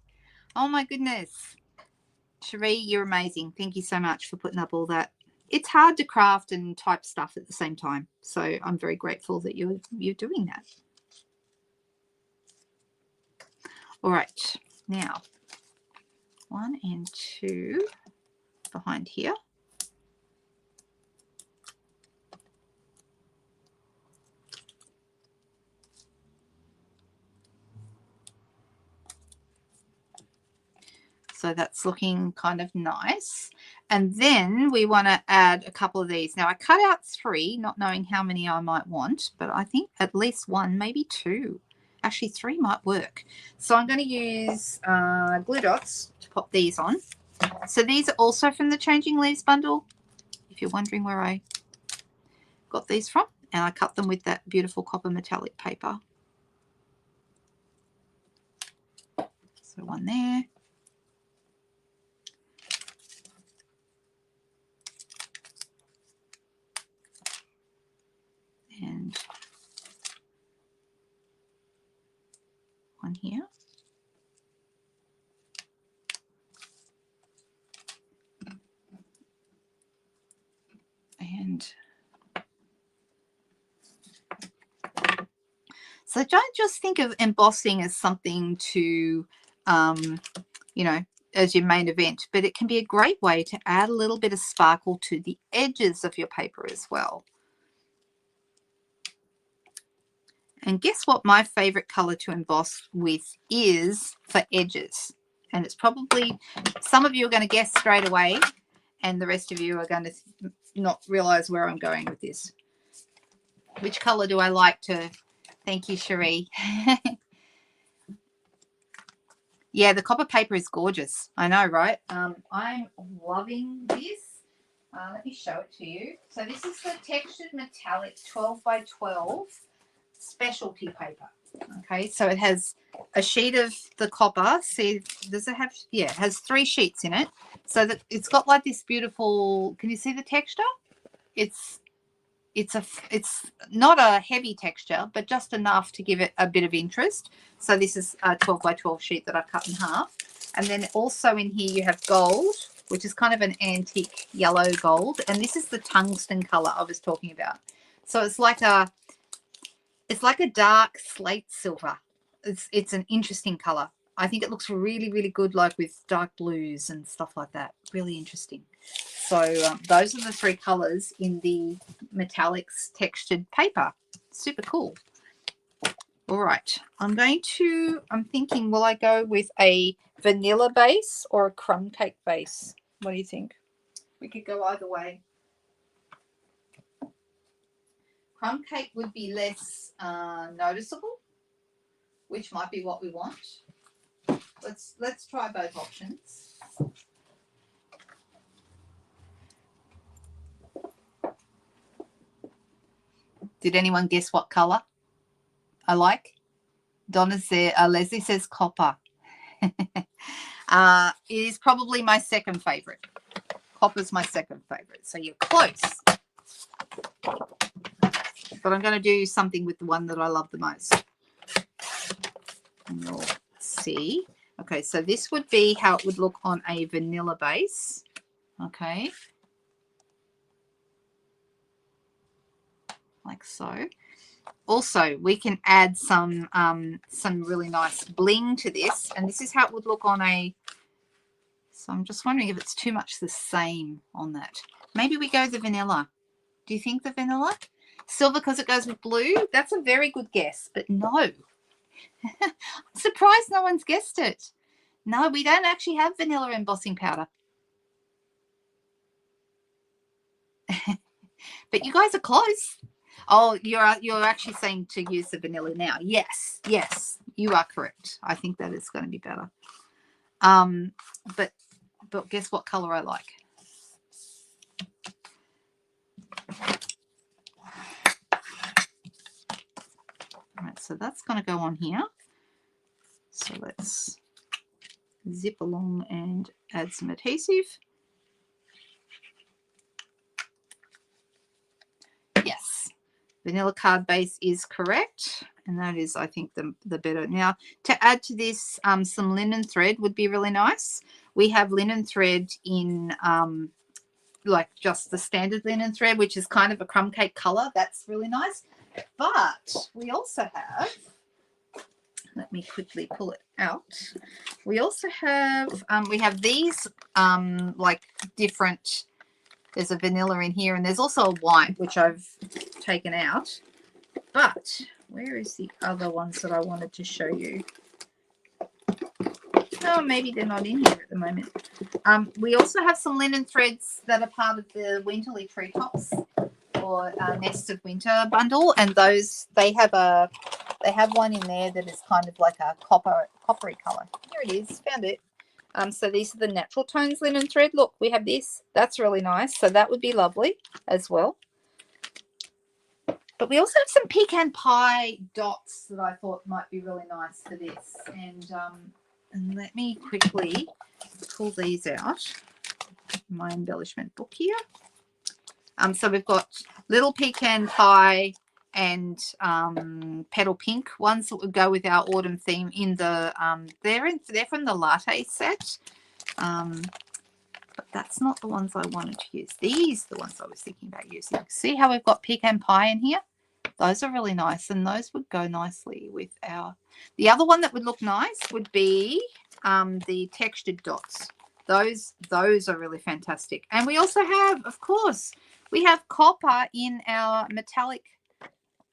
Oh, my goodness. Cherie, you're amazing. Thank you so much for putting up all that. It's hard to craft and type stuff at the same time. So I'm very grateful that you're doing that. All right. Now, 1 and 2 behind here. So that's looking kind of nice. And then we want to add a couple of these. Now I cut out 3, not knowing how many I might want, but I think at least 1, maybe 2. Actually 3 might work. So I'm going to use glue dots to pop these on. So these are also from the Changing Leaves bundle, if you're wondering where I got these from. And I cut them with that beautiful copper metallic paper. So 1 there. And 1 here. And so don't just think of embossing as something to, you know, as your main event, but it can be a great way to add a little bit of sparkle to the edges of your paper as well. And guess what my favorite color to emboss with is for edges. And it's probably, some of you are going to guess straight away, and the rest of you are going to not realize where I'm going with this. Which color do I like to Thank you, Cherie. Yeah, the copper paper is gorgeous. I know, right? I'm loving this. Let me show it to you. So this is the textured metallic 12 by 12 specialty paper. Okay, so it has a sheet of the copper. See, does it have? Yeah, it has 3 sheets in it. So that it's got like this beautiful. Can you see the texture? It's not a heavy texture, but just enough to give it a bit of interest. So this is a 12 by 12 sheet that I've cut in half. And then also in here you have gold, which is kind of an antique yellow gold. And this is the tungsten color I was talking about. So it's like a dark slate silver. It's an interesting color. I think it looks really, really good, like with dark blues and stuff like that. Really interesting. So those are the 3 colors in the metallics textured paper. Super cool. All right. I'm thinking, will I go with a vanilla base or a crumb cake base? What do you think? We could go either way. Crumb cake would be less noticeable, which might be what we want. Let's try both options. Did anyone guess what color I like? Donna's there. Leslie says copper. It is probably my second favorite. Copper's my second favorite. So you're close. But I'm going to do something with the one that I love the most. And you'll see. Okay, so this would be how it would look on a vanilla base. Okay. Like so. Also, we can add some really nice bling to this, and this is how it would look on a. So I'm just wondering if it's too much the same on that. Maybe we go the vanilla. Do you think the vanilla? Silver because it goes with blue? That's a very good guess, but no. I'm surprised no one's guessed it. No, we don't actually have vanilla embossing powder. But you guys are close. Oh, you're actually saying to use the vanilla now. Yes, you are correct. I think that is going to be better. But guess what color I like? All right, so that's going to go on here. So let's zip along and add some adhesive. Yes, vanilla card base is correct, and that is, I think, the better. Now, to add to this, some linen thread would be really nice. We have linen thread in like just the standard linen thread, which is kind of a crumb cake color. That's really nice. But we also have, let me quickly pull it out. We also have, we have these like different, there's a vanilla in here, and there's also a white, which I've taken out. But where is the other ones that I wanted to show you? Oh, maybe they're not in here at the moment. We also have some linen threads that are part of the Winterly Treetops or Nest of Winter bundle, and those they have one in there that is kind of like a coppery color. Here it is, found it. So these are the natural tones linen thread. Look, we have this. That's really nice. So that would be lovely as well. But we also have some pecan pie dots that I thought might be really nice for this. And let me quickly pull these out. My embellishment book here. So we've got little pecan pie and petal pink ones that would go with our autumn theme in the they're from the latte set. But that's not the ones I wanted to use. These are the ones I was thinking about using. See how we've got pecan pie in here? Those are really nice, and those would go nicely with our. The other one that would look nice would be the textured dots. Those are really fantastic. And we also have, of course, we have copper in our metallic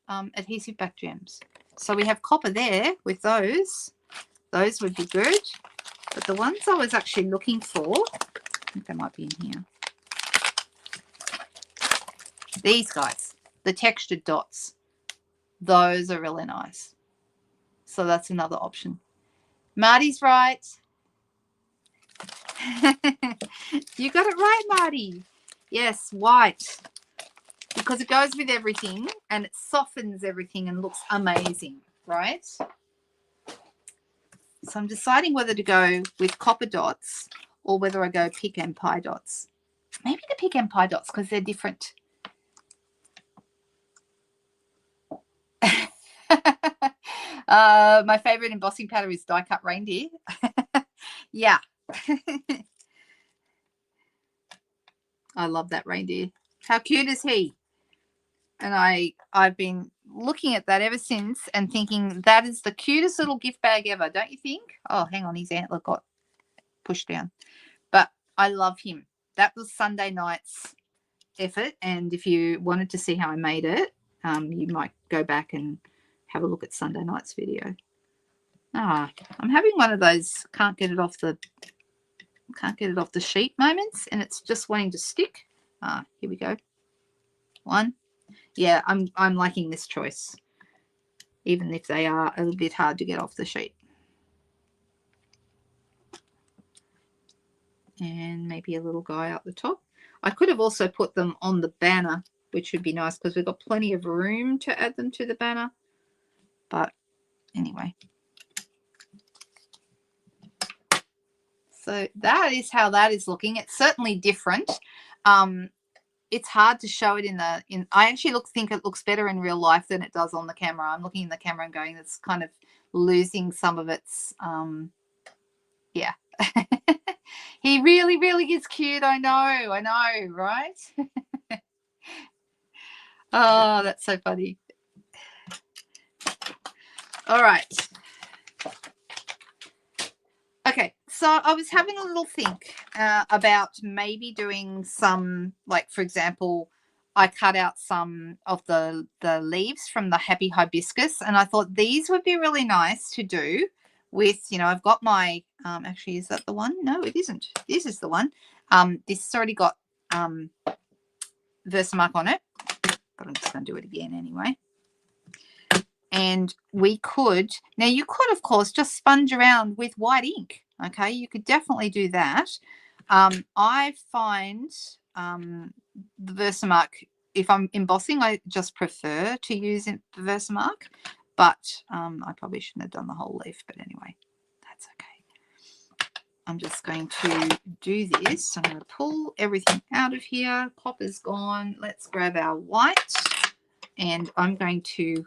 adhesive back gems. So we have copper there with those. Those would be good. But the ones I was actually looking for, I think they might be in here. These guys, the textured dots. Those are really nice. So that's another option. Marty's right. You got it right, Marty. Yes, white. Because it goes with everything and it softens everything and looks amazing, right? So I'm deciding whether to go with copper dots or whether I go pick and pie dots. Maybe the pick and pie dots because they're different. My favorite embossing pattern is die cut reindeer. Yeah. I love that reindeer. How cute is he? And I've been looking at that ever since and thinking that is the cutest little gift bag ever, don't you think? Oh, hang on, his antler got pushed down. But I love him. That was Sunday night's effort, and if you wanted to see how I made it, you might go back and have a look at Sunday night's video. I'm having one of those can't get it off the sheet moments, and it's just wanting to stick. Here we go. One. Yeah, I'm liking this choice, even if they are a little bit hard to get off the sheet. And maybe a little guy up the top. I could have also put them on the banner, which would be nice because we've got plenty of room to add them to the banner. But anyway. So that is how that is looking. It's certainly different. It's hard to show it I actually think it looks better in real life than it does on the camera. I'm looking in the camera and going, it's kind of losing some of its, yeah. He really, really is cute. I know, right? Oh, that's so funny. All right. Okay, so I was having a little think about maybe doing some, like, for example, I cut out some of the leaves from the Happy Hibiscus, and I thought these would be really nice to do with, I've got my, actually, is that the one? No, it isn't. This is the one. This has already got Versamark on it, but I'm just going to do it again anyway. And we could, now you could, of course, just sponge around with white ink. Okay, you could definitely do that. I find the Versamark, if I'm embossing, I just prefer to use the Versamark, but I probably shouldn't have done the whole leaf, but anyway, that's okay. I'm just going to do this. I'm going to pull everything out of here. Copper's gone. Let's grab our white, and I'm going to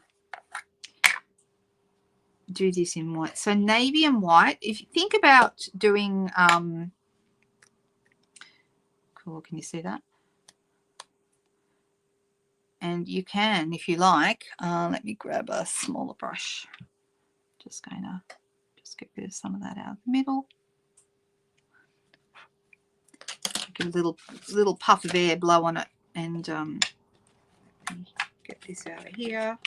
do this in white. So navy and white. If you think about doing cool, can you see that? And you can, if you like, let me grab a smaller brush. Just going to get rid of some of that out of the middle. Get a little puff of air, blow on it, and get this out of here.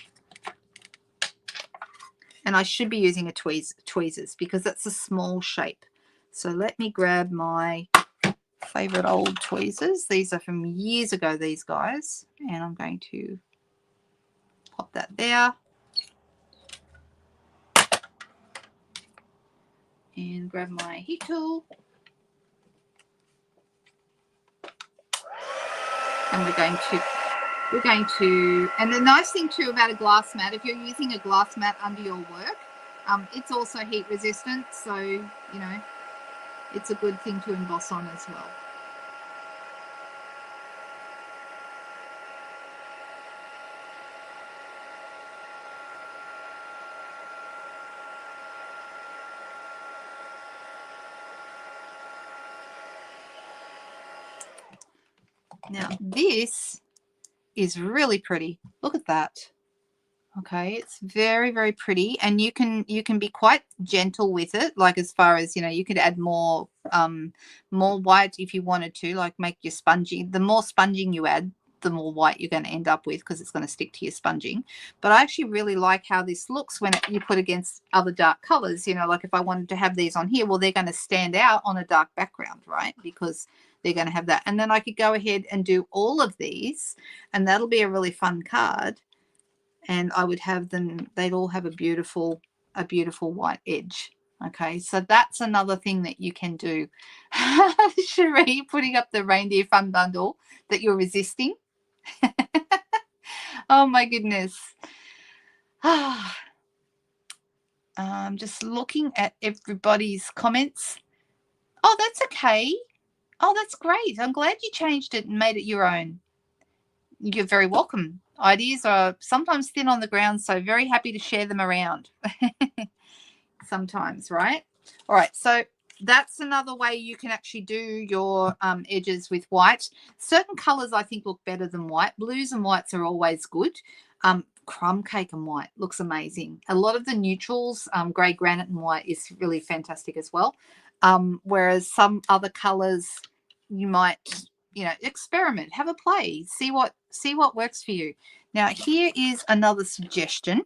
And I should be using a tweezers because that's a small shape. So let me grab my favorite old tweezers. These are from years ago, these guys. And I'm going to pop that there. And grab my heat tool. And we're going to, and the nice thing too about a glass mat, if you're using a glass mat under your work, it's also heat resistant, so it's a good thing to emboss on as well. Now this is really pretty. Look at that. Okay, it's very, very pretty, and you can be quite gentle with it, like as far as you could add more white if you wanted to, like make your sponging. The more sponging you add, the more white you're going to end up with because it's going to stick to your sponging. But I actually really like how this looks when you put against other dark colors. Like if I wanted to have these on here, well, they're going to stand out on a dark background, right? Because they're going to have that. And then I could go ahead and do all of these, and that'll be a really fun card. and I would have them, they'd all have a beautiful white edge. Okay, so that's another thing that you can do. Cherie putting up the reindeer fun bundle that you're resisting. Oh my goodness. I'm just looking at everybody's comments. Oh, that's okay. Oh, that's great. I'm glad you changed it and made it your own. You're very welcome. Ideas are sometimes thin on the ground, so very happy to share them around. Sometimes, right? All right, so that's another way you can actually do your edges with white. Certain colors I think look better than white. Blues and whites are always good. Crumb cake and white looks amazing. A lot of the neutrals, grey granite and white is really fantastic as well. Whereas some other colors you might, you know, experiment, have a play, see what works for you. Now here is another suggestion.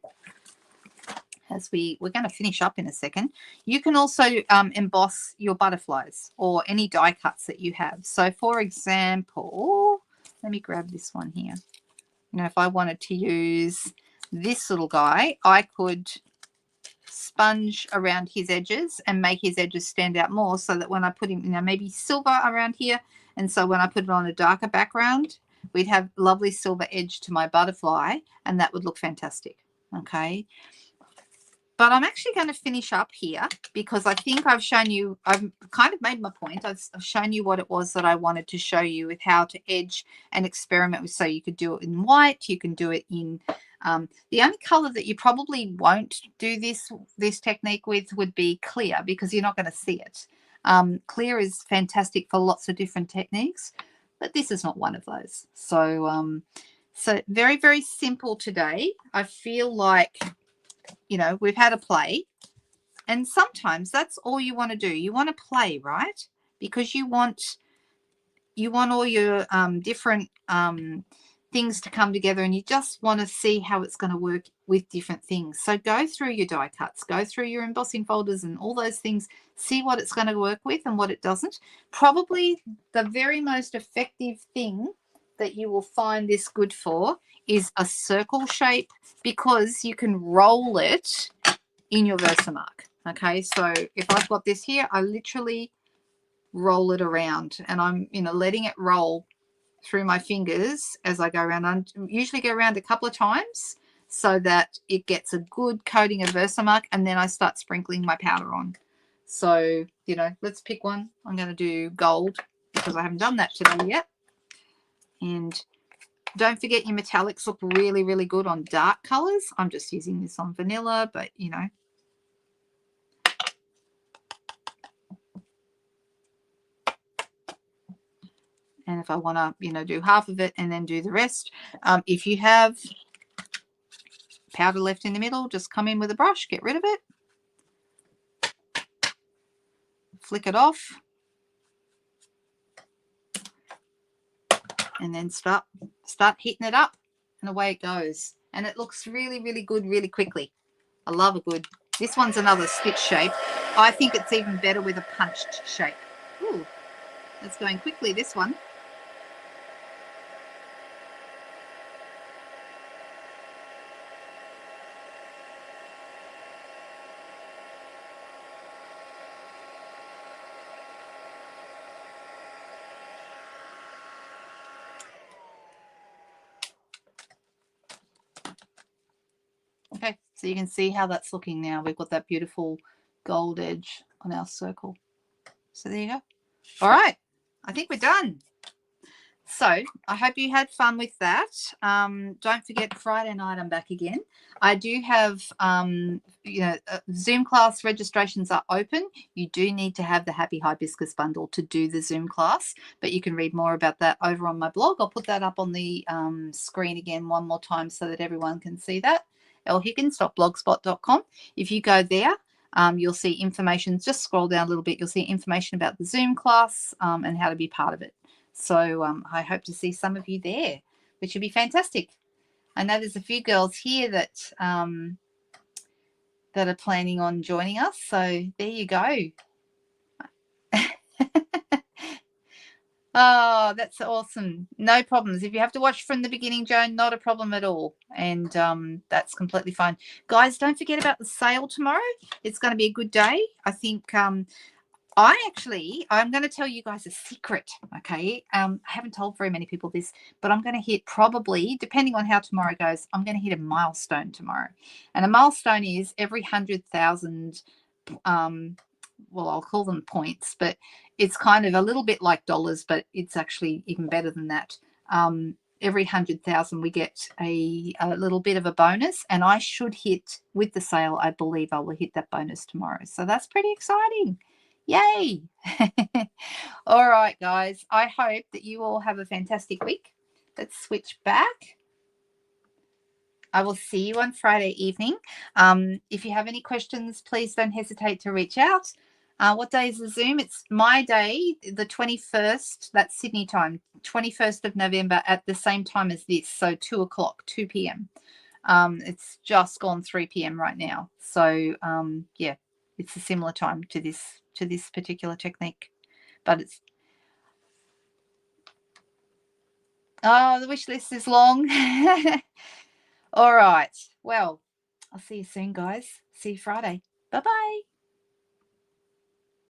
As we're going to finish up in a second, you can also emboss your butterflies or any die cuts that you have. So for example, let me grab this one here. You know, if I wanted to use this little guy, I could sponge around his edges and make his edges stand out more, so that when I put him, you know, maybe silver around here, and so when I put it on a darker background, we'd have lovely silver edge to my butterfly, and that would look fantastic. Okay, but I'm actually going to finish up here because I think I've shown you, I've kind of made my point. I've shown you what it was that I wanted to show you with how to edge and experiment with. So you could do it in white, you can do it in the only color that you probably won't do this technique with would be clear, because you're not going to see it. Clear is fantastic for lots of different techniques, but this is not one of those. So so very, very simple today. I feel like, you know, we've had a play, and sometimes that's all you want to do. You want to play, right? Because you want all your different things to come together, and you just want to see how it's going to work with different things. So go through your die cuts, go through your embossing folders and all those things, see what it's going to work with and what it doesn't. Probably the very most effective thing that you will find this good for is a circle shape, because you can roll it in your Versamark. Okay, so if I've got this here, I literally roll it around, and I'm, you know, letting it roll through my fingers as I go around. I usually go around a couple of times so that it gets a good coating of Versamark, and then I start sprinkling my powder on. So, you know, let's pick one. I'm going to do gold because I haven't done that today yet. And don't forget, your metallics look really, really good on dark colors. I'm just using this on vanilla, but, you know. And if I want to, you know, do half of it and then do the rest, if you have powder left in the middle, just come in with a brush, get rid of it, flick it off, and then start hitting it up, and away it goes. And it looks really, really good really quickly. I love a good, this one's another stitch shape. I think it's even better with a punched shape. Ooh, that's going quickly, this one. Okay, so you can see how that's looking now. We've got that beautiful gold edge on our circle. So there you go. All right, I think we're done. So I hope you had fun with that. Don't forget, Friday night I'm back again. I do have, you know, Zoom class registrations are open. You do need to have the Happy Hibiscus bundle to do the Zoom class, but you can read more about that over on my blog. I'll put that up on the screen again one more time so that everyone can see that. lhiggins.blogspot.com. If you go there, you'll see information. Just scroll down a little bit. You'll see information about the Zoom class and how to be part of it. So I hope to see some of you there, which would be fantastic. I know there's a few girls here that that are planning on joining us. So there you go. Oh, that's awesome. No problems. If you have to watch from the beginning, Joan, not a problem at all. And that's completely fine. Guys, don't forget about the sale tomorrow. It's going to be a good day. I think I'm going to tell you guys a secret, okay? I haven't told very many people this, but I'm going to hit probably, depending on how tomorrow goes, I'm going to hit a milestone tomorrow. And a milestone is every 100,000 well, I'll call them points, but it's kind of a little bit like dollars, but it's actually even better than that. Every 100,000 we get a little bit of a bonus, and I should hit with the sale. I believe I will hit that bonus tomorrow. So that's pretty exciting. Yay. All right, guys. I hope that you all have a fantastic week. Let's switch back. I will see you on Friday evening. If you have any questions, please don't hesitate to reach out. What day is the Zoom? It's my day, the 21st. That's Sydney time, 21st of November at the same time as this. So 2 o'clock, 2 p.m. It's just gone 3 p.m. right now. So yeah, it's a similar time to this particular technique. But it's the wish list is long. All right. Well, I'll see you soon, guys. See you Friday. Bye-bye.